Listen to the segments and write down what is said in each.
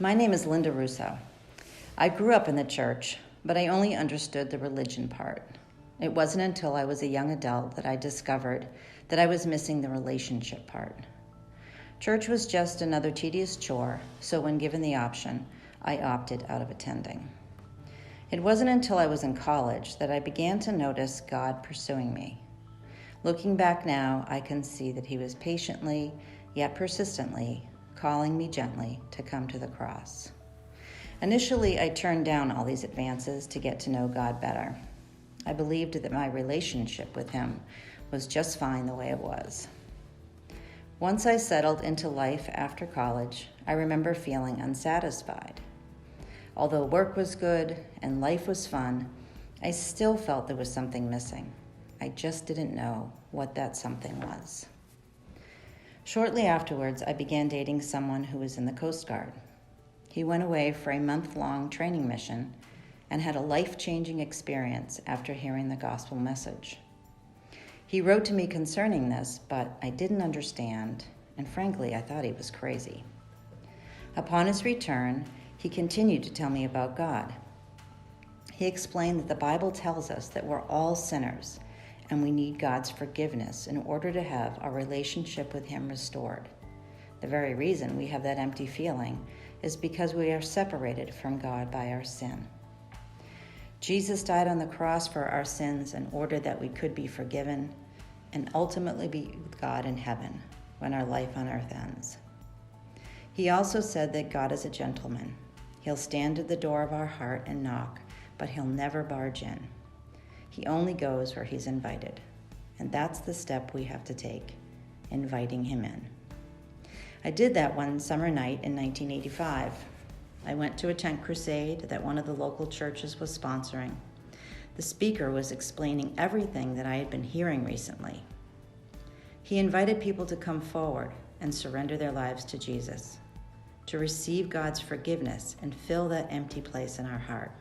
My name is Lynda Russo. I grew up in the church, but I only understood the religion part. It wasn't until I was a young adult that I discovered that I was missing the relationship part. Church was just another tedious chore, so when given the option, I opted out of attending. It wasn't until I was in college that I began to notice God pursuing me. Looking back now, I can see that he was patiently, yet persistently, calling me gently to come to the cross. Initially, I turned down all these advances to get to know God better. I believed that my relationship with him was just fine the way it was. Once I settled into life after college, I remember feeling unsatisfied. Although work was good and life was fun, I still felt there was something missing. I just didn't know what that something was. Shortly afterwards, I began dating someone who was in the Coast Guard. He went away for a month-long training mission and had a life-changing experience after hearing the gospel message. He wrote to me concerning this, but I didn't understand, and frankly, I thought he was crazy. Upon his return, he continued to tell me about God. He explained that the Bible tells us that we're all sinners and we need God's forgiveness in order to have our relationship with him restored. The very reason we have that empty feeling is because we are separated from God by our sin. Jesus died on the cross for our sins in order that we could be forgiven and ultimately be with God in heaven when our life on earth ends. He also said that God is a gentleman. He'll stand at the door of our heart and knock, but he'll never barge in. He only goes where he's invited. And that's the step we have to take, inviting him in. I did that one summer night in 1985. I went to a tent crusade that one of the local churches was sponsoring. The speaker was explaining everything that I had been hearing recently. He invited people to come forward and surrender their lives to Jesus, to receive God's forgiveness and fill that empty place in our heart.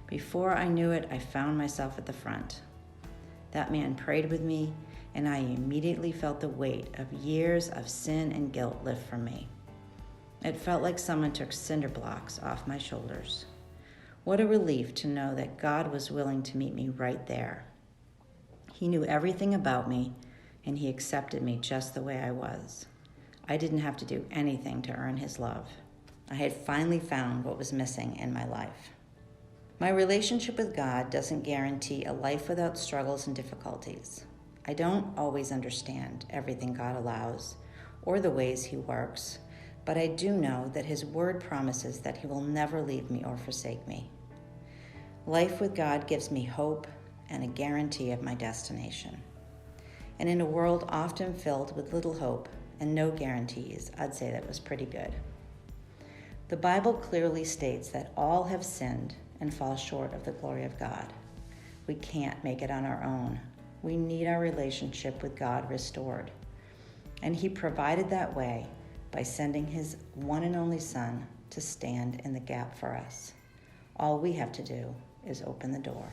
Before I knew it, I found myself at the front. That man prayed with me, and I immediately felt the weight of years of sin and guilt lift from me. It felt like someone took cinder blocks off my shoulders. What a relief to know that God was willing to meet me right there. He knew everything about me, and he accepted me just the way I was. I didn't have to do anything to earn his love. I had finally found what was missing in my life. My relationship with God doesn't guarantee a life without struggles and difficulties. I don't always understand everything God allows or the ways he works, but I do know that his word promises that he will never leave me or forsake me. Life with God gives me hope and a guarantee of my destination. And in a world often filled with little hope and no guarantees, I'd say that was pretty good. The Bible clearly states that all have sinned and fall short of the glory of God. We can't make it on our own. We need our relationship with God restored. And he provided that way by sending his one and only Son to stand in the gap for us. All we have to do is open the door.